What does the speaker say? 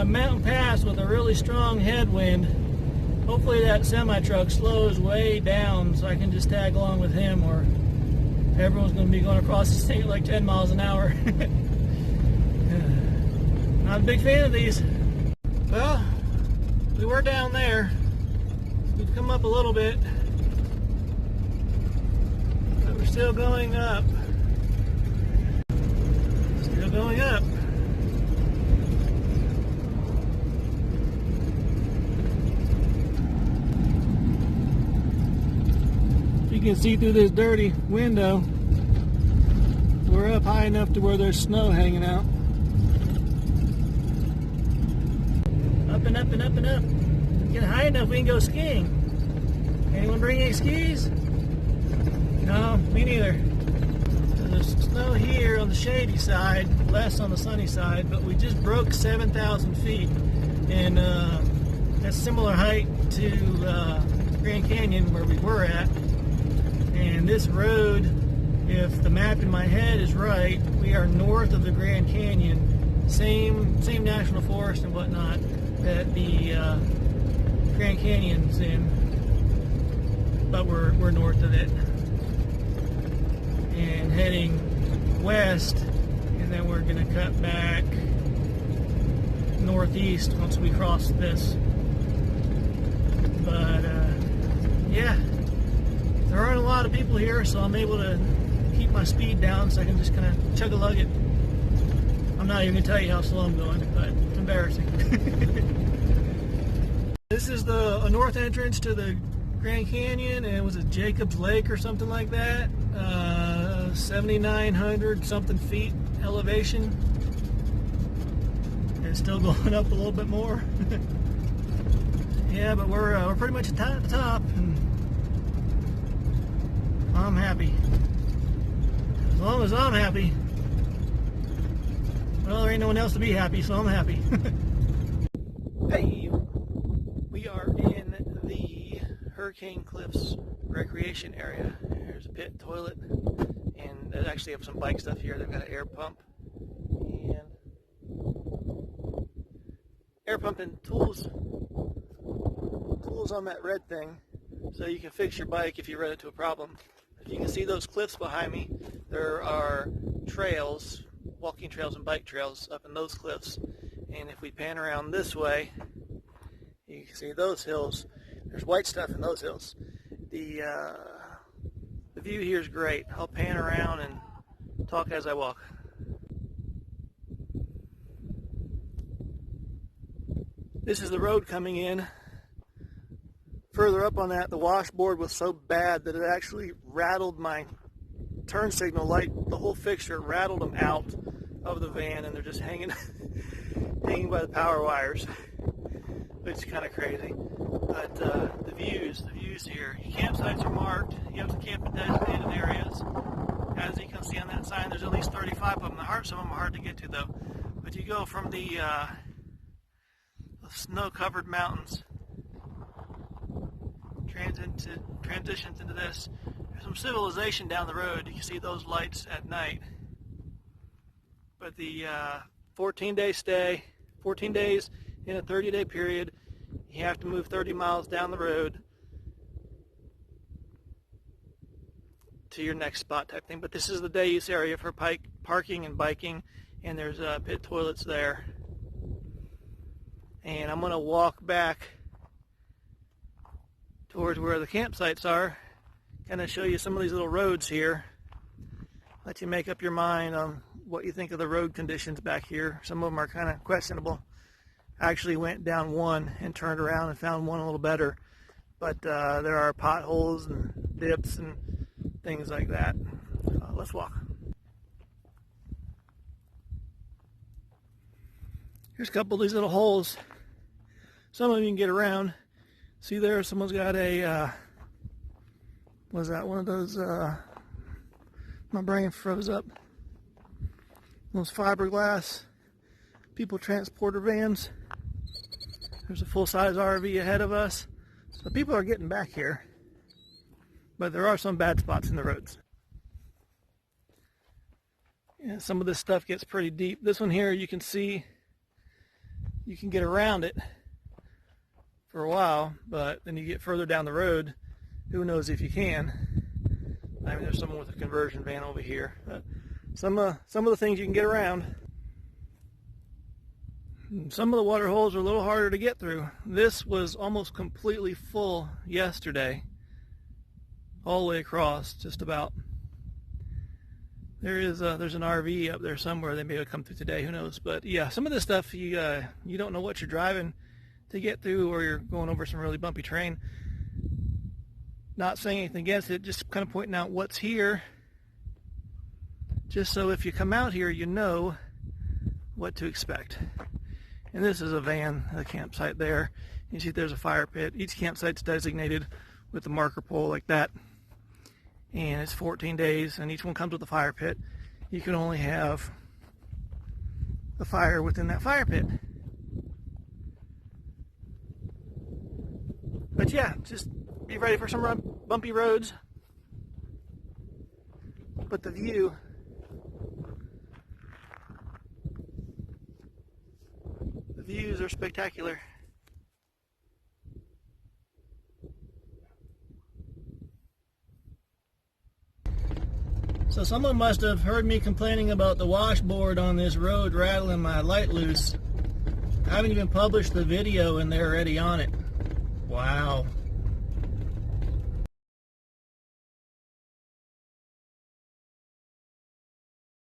a mountain pass with a really strong headwind. Hopefully that semi-truck slows way down so I can just tag along with him, or everyone's going to be going across this thing at like 10 miles an hour. Not a big fan of these. Well, we were down there. We've come up a little bit, but we're still going up. Still going up. You can see through this dirty window. We're up high enough to where there's snow hanging out. Up and up and up and up. Get high enough we can go skiing. Anyone bring any skis? No, me neither. So there's snow here on the shady side, less on the sunny side, but we just broke 7,000 feet. And that's similar height to Grand Canyon where we were at. And this road, if the map in my head is right, we are north of the Grand Canyon. Same national forest and whatnot that the Grand Canyon's in, but we're north of it and heading west, and then we're going to cut back northeast once we cross this. But yeah, there aren't a lot of people here, so I'm able to keep my speed down so I can just kind of chug-a-lug it. I'm not even going to tell you how slow I'm going, but it's embarrassing. This is the north entrance to the Grand Canyon, and it was a Jacob's Lake or something like that. 7,900 something feet elevation. And it's still going up a little bit more. Yeah, but we're pretty much at the top, and I'm happy. As long as I'm happy. Well, there ain't no one else to be happy, so I'm happy. Hey, we are in the Hurricane Cliffs recreation area. There's a pit toilet, and they actually have some bike stuff here. They've got an air pump and tools on that red thing, so you can fix your bike if you run into a problem. If you can see those cliffs behind me, there are trails, walking trails and bike trails up in those cliffs. And if we pan around this way, you can see those hills. There's white stuff in those hills. The view here is great. I'll pan around and talk as I walk. This is the road coming in. Further up on that, the washboard was so bad that it actually rattled my turn signal light. The whole fixture rattled them out of the van, and they're just hanging by the power wires, which is kind of crazy. But the views here, your campsites are marked. You have to camp in designated areas. As you can see on that sign, there's at least 35 of them. Some of them are hard to get to though. But you go from the snow-covered mountains, transitions into this. There's some civilization down the road. You can see those lights at night. But the 14-day stay, 14 days in a 30-day period, you have to move 30 miles down the road to your next spot type thing. But this is the day use area for parking and biking, and there's pit toilets there. And I'm going to walk back towards where the campsites are, kind of show you some of these little roads here, let you make up your mind on what you think of the road conditions back here. Some of them are kind of questionable. I actually went down one and turned around and found one a little better, but there are potholes and dips and things like that. Let's walk. Here's a couple of these little holes. Some of them you can get around. See there, someone's got a, was that one of those, my brain froze up. Those fiberglass people transporter vans. There's a full-size RV ahead of us. So people are getting back here. But there are some bad spots in the roads. Yeah, some of this stuff gets pretty deep. This one here, you can see you can get around it for a while, but then you get further down the road, who knows if you can. I mean, there's someone with a conversion van over here. Some of the things you can get around. Some of the water holes are a little harder to get through. This was almost completely full yesterday, all the way across, just about. There's an RV up there somewhere. They may have come through today. Who knows? But yeah, some of this stuff you don't know what you're driving to get through, or you're going over some really bumpy terrain. Not saying anything against it, just kind of pointing out what's here, just so if you come out here, you know what to expect. And this is a campsite there. You see there's a fire pit. Each campsite's designated with a marker pole like that. And it's 14 days, and each one comes with a fire pit. You can only have a fire within that fire pit. But yeah, just be ready for some bumpy roads. But the views are spectacular. So someone must have heard me complaining about the washboard on this road rattling my light loose. I haven't even published the video and they're already on it. Wow.